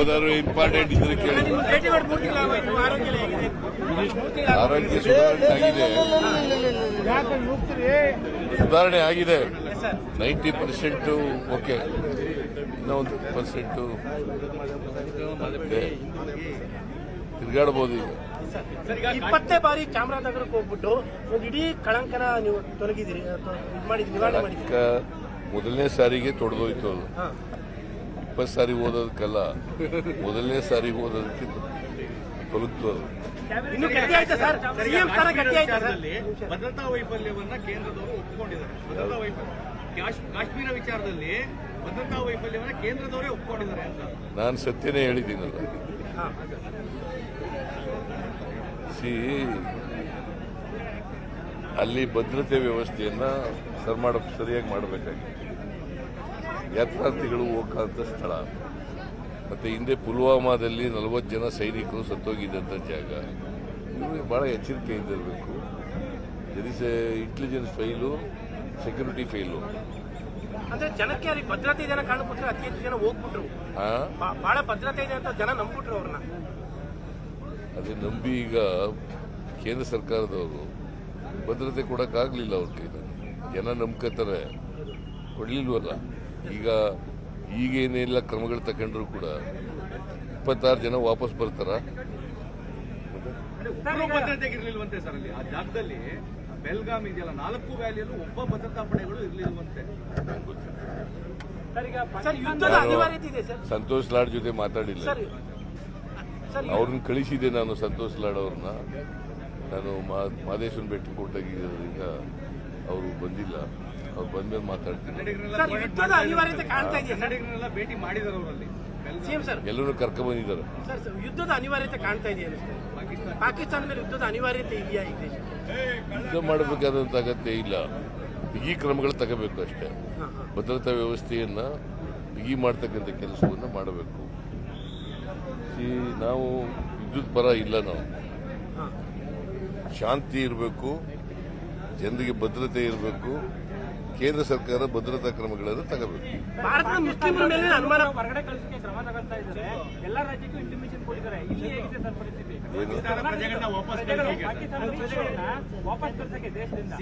ಯಾವ್ದಾದ್ರು ಇಂಪಾರ್ಟೆಂಟ್ ಇದ್ರೆ ಕೇಳಿ. ಆರೋಗ್ಯ ಸುಧಾರಣೆ ಆಗಿದೆ 90% ಓಕೆ, ಇನ್ನೂ 1% ತಿರುಗಾಡಬಹುದು. ಈಗ 20ನೇ ಬಾರಿ ಚಾಮರಾಜನಗರಕ್ಕೆ ಹೋಗ್ಬಿಟ್ಟು ಒಂದು ಇಡೀ ಕಳಂಕನ ನೀವು ತೊಲಗಿದಿರಿ, ನಿವಾರಣೆ ಮಾಡಿದ್ದೀರಿ. ಮೊದಲನೇ ಸಾರಿಗೆ ತೊಡೆದೋಯ್ತು ಅದು. 20 ಸಾರಿ ಓದೋದಕ್ಕಲ್ಲ, ಮೊದಲನೇ ಸಾರಿಗೆ ಓದೋದಕ್ಕೆ ತೊಲಗ್ತು ಅದು. ಇನ್ನು ಗಟ್ಟಿ ಆಯ್ತಾ ಸರ್? ಸಿಎಂ ಸ್ಥಾನ ಗಟ್ಟಿ ಆಯ್ತಾ ಸರ್? ಭದ್ರತಾ ವೈಫಲ್ಯವನ್ನ ಕೇಂದ್ರದವರು ಒಪ್ಪಿಕೊಂಡಿದ್ದಾರೆ. ಭದ್ರತಾ ವೈಫಲ್ಯ ಕಾಶ್ಮೀರ ವಿಚಾರದಲ್ಲಿ ಭದ್ರತಾ ವೈಫಲ್ಯವನ್ನ ಕೇಂದ್ರದವರೇ ಒಪ್ಪಿಕೊಂಡಿದ್ದಾರೆ ಅಂತ ನಾನು ಸತ್ಯನೇ ಹೇಳಿದ್ದೀನಲ್ಲ. ಅಲ್ಲಿ ಭದ್ರತೆ ವ್ಯವಸ್ಥೆಯನ್ನ ಸರಿಯಾಗಿ ಮಾಡಬೇಕಾಗಿದೆ. ಯಾತ್ರಾರ್ಥಿಗಳು ಹೋಗಂತ ಸ್ಥಳ, ಮತ್ತೆ ಹಿಂದೆ ಪುಲ್ವಾಮಾದಲ್ಲಿ 40 ಜನ ಸೈನಿಕರು ಸತ್ತೋಗಿದ್ದಂಥ ಜಾಗ. ಇವರು ಬಹಳ ಎಚ್ಚರಿಕೆಯಿಂದ ಇರಬೇಕು. There is intelligence file, security file. ಅಂದ್ರೆ ಜನಕ್ಕೆ ಅಲ್ಲಿ ಭದ್ರತೆ ಇದೆ ಕಾರಣಕ್ಕೋಸ್ಕರ ಅತಿ ಹೆಚ್ಚು ಜನ ಹೋಗ್ಬಿಟ್ರು. ಬಹಳ ಭದ್ರತೆ ಇದೆ ಅಂತ ಜನ ನಂಬಿಟ್ರು ಅವ್ರನ್ನ. ಅದೇ ನಂಬಿ ಈಗ ಕೇಂದ್ರ ಸರ್ಕಾರದವರು ಭದ್ರತೆ ಕೊಡಕ್ಕಾಗ್ಲಿಲ್ಲ ಅವ್ರ ಕೈಲಿ. ಜನ ನಂಬ್ಕೋತಾರೆ, ಕೊಡ್ಲಿಲ್ವಲ್ಲ. ಈಗೇನೆಲ್ಲ ಕ್ರಮಗಳು ತಗೊಂಡ್ರು ಕೂಡ 26 ಜನ ವಾಪಸ್ ಬರ್ತಾರ. ಭದ್ರತೆಗಿರ್ಲಿಲ್ವಂತೆ ಸರ್ ಅಲ್ಲಿ ಆ ಜಾಗದಲ್ಲಿ. ಬೆಲ್ಗಾಮ್ ಇದೆಯಲ್ಲ, 4 ವ್ಯಾಲಿಯಲ್ಲೂ ಒಬ್ಬ ಭದ್ರತಾ ಪಡೆಗಳು ಇರ್ಲಿಲ್ವಂತೆ. ಸಂತೋಷ್ ಲಾಡ್ ಜೊತೆ ಮಾತಾಡಿಲ್ಲ. ಅವ್ರನ್ನ ಕಳಿಸಿದೆ ನಾನು, ಸಂತೋಷ್ ಲಾಡ್ ಅವ್ರನ್ನ. ನಾನು ಮಾದೇಶ್ವರನ್ ಭೇಟಿ ಕೊಟ್ಟಾಗಿರೋದ್ರಿಂದ ಅವರು ಬಂದಿಲ್ಲ. ಅವ್ರು ಬಂದ್ಮೇಲೆ ಮಾತಾಡ್ತೀನಿ. ಭೇಟಿ ಮಾಡಿದಾರೆ ಅವರಲ್ಲಿ, ಎಲ್ಲರೂ ಕರ್ಕೊಂಡ್ ಬಂದಿದ್ದಾರೆ. ಯುದ್ಧದ ಅನಿವಾರ್ಯತೆ ಕಾಣ್ತಾ ಇದೆಯಾ? ಪಾಕಿಸ್ತಾನ ಮೇಲೆ ಯುದ್ಧದ ಅನಿವಾರ್ಯತೆ ಇದೆಯಾ? ಈ ದೇಶ ಯುದ್ಧ ಮಾಡಬೇಕಾದಂತ ಅಗತ್ಯ ಇಲ್ಲ. ಬಿಗಿ ಕ್ರಮಗಳು ತಗೋಬೇಕು ಅಷ್ಟೇ. ಭದ್ರತಾ ವ್ಯವಸ್ಥೆಯನ್ನ ಬಿಗಿ ಮಾಡ್ತಕ್ಕಂಥ ಕೆಲಸವನ್ನ ಮಾಡಬೇಕು. ನಾವು ವಿದ್ಯುತ್ ಪರ ಇಲ್ಲ. ನಾವು ಶಾಂತಿ ಇರಬೇಕು, ಜನರಿಗೆ ಭದ್ರತೆ ಇರಬೇಕು. ಕೇಂದ್ರ ಸರ್ಕಾರ ಭದ್ರತಾ ಕ್ರಮಗಳನ್ನು ತಗೋಬೇಕು. ಭಾರತದ ಮುಸ್ಲಿಮರ ಮೇಲೆ ಅನುಮಾನ ಹೊರಗಡೆ ಕಳಿಸಕ್ಕೆ ಕ್ರಮ ತಗೊಳ್ತಾ ಇದ್ದಾರೆ. ಎಲ್ಲ ರಾಜ್ಯಕ್ಕೂ ಇಂಟಿಮೇಷನ್ ಕೊಟ್ಟಿದ್ದಾರೆ. ಇಲ್ಲಿ ಹೇಗಿದೆ ಸರ್ ಪರಿಸ್ಥಿತಿ? ವಾಪಸ್ ಕಳಿಸಕ್ಕೆ ದೇಶದಿಂದ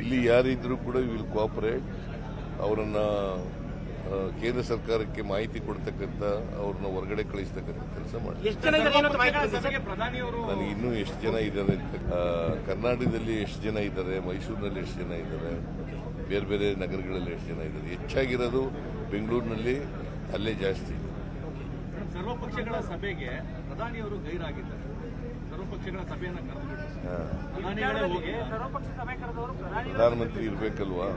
ಇಲ್ಲಿ ಯಾರಿದ್ರು ಕೂಡ ವಿಲ್ ಕೋಆಪರೇಟ್. ಅವರನ್ನ ಕೇಂದ್ರ ಸರ್ಕಾರಕ್ಕೆ ಮಾಹಿತಿ ಕೊಡ್ತಕ್ಕಂಥ, ಅವ್ರನ್ನ ಹೊರಗಡೆ ಕಳಿಸ್ತಕ್ಕಂಥ ಕೆಲಸ ಮಾಡಿ. ನನಗೆ ಇನ್ನೂ ಎಷ್ಟು ಜನ ಇದ್ದಾರೆ, ಕರ್ನಾಟಕದಲ್ಲಿ ಎಷ್ಟು ಜನ ಇದ್ದಾರೆ, ಮೈಸೂರಿನಲ್ಲಿ ಎಷ್ಟು ಜನ ಇದ್ದಾರೆ, ಬೇರೆ ಬೇರೆ ನಗರಗಳಲ್ಲಿ ಎಷ್ಟು ಜನ ಇದ್ದಾರೆ. ಹೆಚ್ಚಾಗಿರೋದು ಬೆಂಗಳೂರಿನಲ್ಲಿ, ಅಲ್ಲೇ ಜಾಸ್ತಿ. ಸರ್ವಪಕ್ಷಗಳ ಸಭೆಗೆ ಪ್ರಧಾನಿಯವರು ಗೈರಾಗಿದ್ದಾರೆ. ಸರ್ವಪಕ್ಷಗಳ ಸಭೆಯನ್ನು ಪ್ರಧಾನಮಂತ್ರಿ ಇರಬೇಕಲ್ವಾ?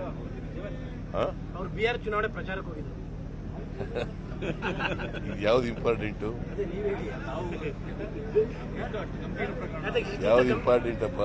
ಅವರು ಬಿಹಾರ ಚುನಾವಣೆ ಪ್ರಚಾರಕ್ಕೆ ಹೋಗಿದ್ರು. ಯಾವ್ದು ಇಂಪಾರ್ಟೆಂಟು? ಯಾವ್ದು ಇಂಪಾರ್ಟೆಂಟ್ ಅಪ್ಪ?